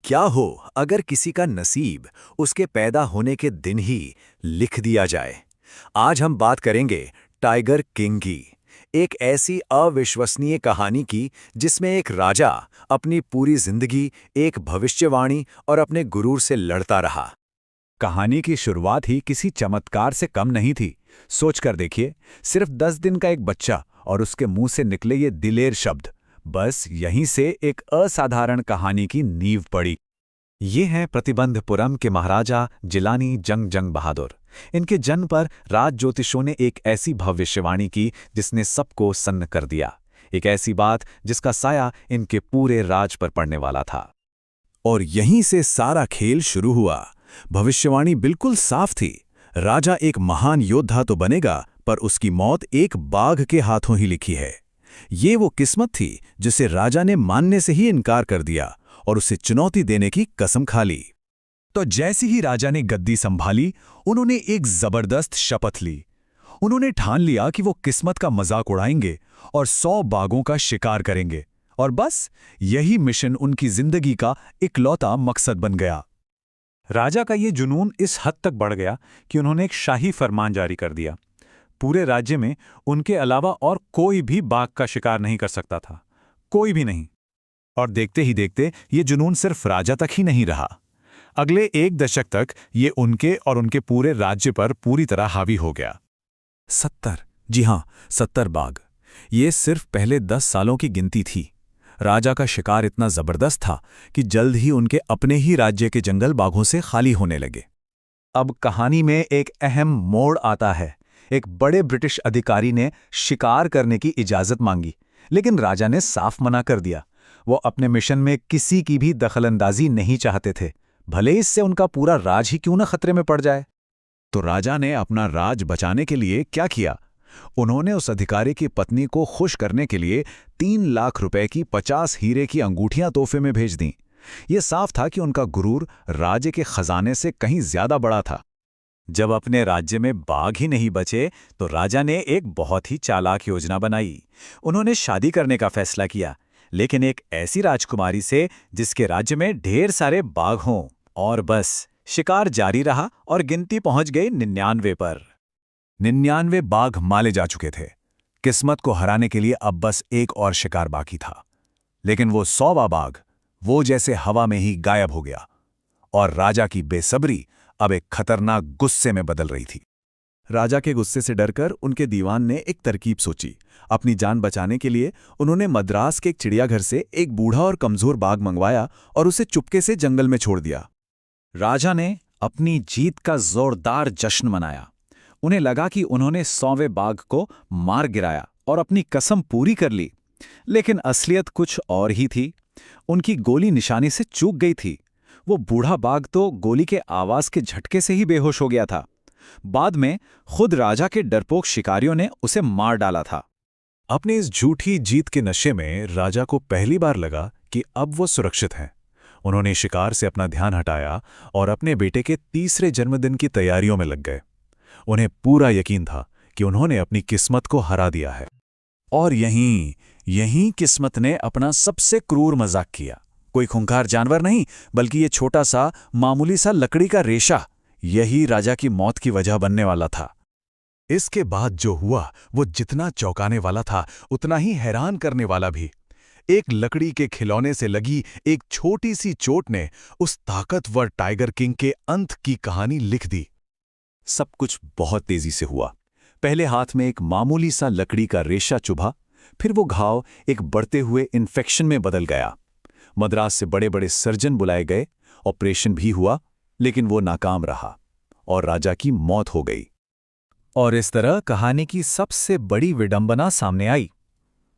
क्या हो अगर किसी का नसीब उसके पैदा होने के दिन ही लिख दिया जाए। आज हम बात करेंगे टाइगर किंग की, एक ऐसी अविश्वसनीय कहानी की जिसमें एक राजा अपनी पूरी जिंदगी एक भविष्यवाणी और अपने गुरूर से लड़ता रहा। कहानी की शुरुआत ही किसी चमत्कार से कम नहीं थी। सोचकर देखिए, सिर्फ 10 दिन का एक बच्चा और उसके मुंह से निकले ये दिलेर शब्द, बस यहीं से एक असाधारण कहानी की नींव पड़ी। ये हैं प्रतिबंधपुरम के महाराजा जिलानी जंग जंग बहादुर। इनके जन्म पर राज ज्योतिषों ने एक ऐसी भविष्यवाणी की जिसने सबको सन्न कर दिया। एक ऐसी बात जिसका साया इनके पूरे राज पर पड़ने वाला था। और यहीं से सारा खेल शुरू हुआ। भविष्यवाणी बिल्कुल साफ थी। राजा एक महान योद्धा तो बनेगा, पर उसकी मौत एक बाघ के हाथों ही लिखी है। ये वो किस्मत थी जिसे राजा ने मानने से ही इनकार कर दिया और उसे चुनौती देने की कसम खा ली। तो जैसे ही राजा ने गद्दी संभाली, उन्होंने एक जबरदस्त शपथ ली। उन्होंने ठान लिया कि वो किस्मत का मजाक उड़ाएंगे और 100 बाघों का शिकार करेंगे। और बस यही मिशन उनकी जिंदगी का इकलौता मकसद बन गया। राजा का ये जुनून इस हद तक बढ़ गया कि उन्होंने एक शाही फरमान जारी कर दिया। पूरे राज्य में उनके अलावा और कोई भी बाघ का शिकार नहीं कर सकता था, कोई भी नहीं। और देखते ही देखते ये जुनून सिर्फ राजा तक ही नहीं रहा। अगले 1 दशक तक ये उनके और उनके पूरे राज्य पर पूरी तरह हावी हो गया। 70, जी हाँ, 70 बाघ। ये सिर्फ पहले 10 सालों की गिनती थी। राजा का शिकार इतना जबरदस्त था कि जल्द ही उनके अपने ही राज्य के जंगल बाघों से खाली होने लगे। अब कहानी में एक अहम मोड़ आता है। एक बड़े ब्रिटिश अधिकारी ने शिकार करने की इजाजत मांगी, लेकिन राजा ने साफ मना कर दिया। वो अपने मिशन में किसी की भी दखलंदाजी नहीं चाहते थे, भले इससे उनका पूरा राज ही क्यों न खतरे में पड़ जाए। तो राजा ने अपना राज बचाने के लिए क्या किया? उन्होंने उस अधिकारी की पत्नी को खुश करने के लिए 3 लाख रुपए की 50 हीरे की अंगूठियां तोहफे में भेज दीं। यह साफ था कि उनका गुरूर राज्य के खजाने से कहीं ज्यादा बड़ा था। जब अपने राज्य में बाघ ही नहीं बचे, तो राजा ने एक बहुत ही चालाक योजना बनाई। उन्होंने शादी करने का फैसला किया, लेकिन एक ऐसी राजकुमारी से जिसके राज्य में ढेर सारे बाघ हों। और बस शिकार जारी रहा और गिनती पहुंच गई 99 पर। 99 बाघ माले जा चुके थे। किस्मत को हराने के लिए अब बस एक और शिकार बाकी था। लेकिन वो 100वां बाघ, वो जैसे हवा में ही गायब हो गया। और राजा की बेसब्री अब एक खतरनाक गुस्से में बदल रही थी। राजा के गुस्से से डरकर उनके दीवान ने एक तरकीब सोची। अपनी जान बचाने के लिए उन्होंने मद्रास के एक चिड़ियाघर से एक बूढ़ा और कमजोर बाघ मंगवाया और उसे चुपके से जंगल में छोड़ दिया। राजा ने अपनी जीत का जोरदार जश्न मनाया। उन्हें लगा कि उन्होंने 100वें बाघ को मार गिराया और अपनी कसम पूरी कर ली। लेकिन असलियत कुछ और ही थी। उनकी गोली निशाने से चूक गई थी। वो बूढ़ा बाघ तो गोली के आवाज के झटके से ही बेहोश हो गया था। बाद में खुद राजा के डरपोक शिकारियों ने उसे मार डाला था। अपनी इस झूठी जीत के नशे में राजा को पहली बार लगा कि अब वो सुरक्षित हैं। उन्होंने शिकार से अपना ध्यान हटाया और अपने बेटे के 3रे जन्मदिन की तैयारियों में लग गए। उन्हें पूरा यकीन था कि उन्होंने अपनी किस्मत को हरा दिया है। और यहीं किस्मत ने अपना सबसे क्रूर मजाक किया। कोई खूंखार जानवर नहीं, बल्कि ये छोटा सा मामूली सा लकड़ी का रेशा, यही राजा की मौत की वजह बनने वाला था। इसके बाद जो हुआ वो जितना चौंकाने वाला था, उतना ही हैरान करने वाला भी। एक लकड़ी के खिलौने से लगी एक छोटी सी चोट ने उस ताकतवर टाइगर किंग के अंत की कहानी लिख दी। सब कुछ बहुत तेजी से हुआ। पहले हाथ में एक मामूली सा लकड़ी का रेशा चुभा, फिर वो घाव एक बढ़ते हुए इन्फेक्शन में बदल गया। मद्रास से बड़े बड़े सर्जन बुलाए गए, ऑपरेशन भी हुआ, लेकिन वो नाकाम रहा और राजा की मौत हो गई। और इस तरह कहानी की सबसे बड़ी विडंबना सामने आई।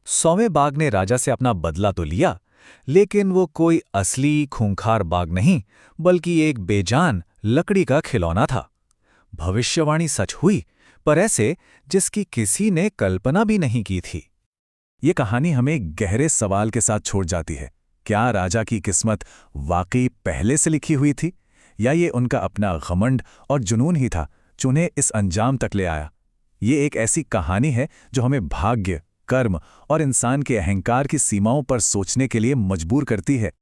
100वें बाघ ने राजा से अपना बदला तो लिया, लेकिन वो कोई असली खूंखार बाघ नहीं, बल्कि एक बेजान लकड़ी का खिलौना था। भविष्यवाणी सच हुई, पर ऐसे जिसकी किसी ने कल्पना भी नहीं की थी। ये कहानी हमें गहरे सवाल के साथ छोड़ जाती है। क्या राजा की किस्मत वाकई पहले से लिखी हुई थी, या ये उनका अपना घमंड और जुनून ही था जो उन्हें इस अंजाम तक ले आया? ये एक ऐसी कहानी है जो हमें भाग्य, कर्म और इंसान के अहंकार की सीमाओं पर सोचने के लिए मजबूर करती है।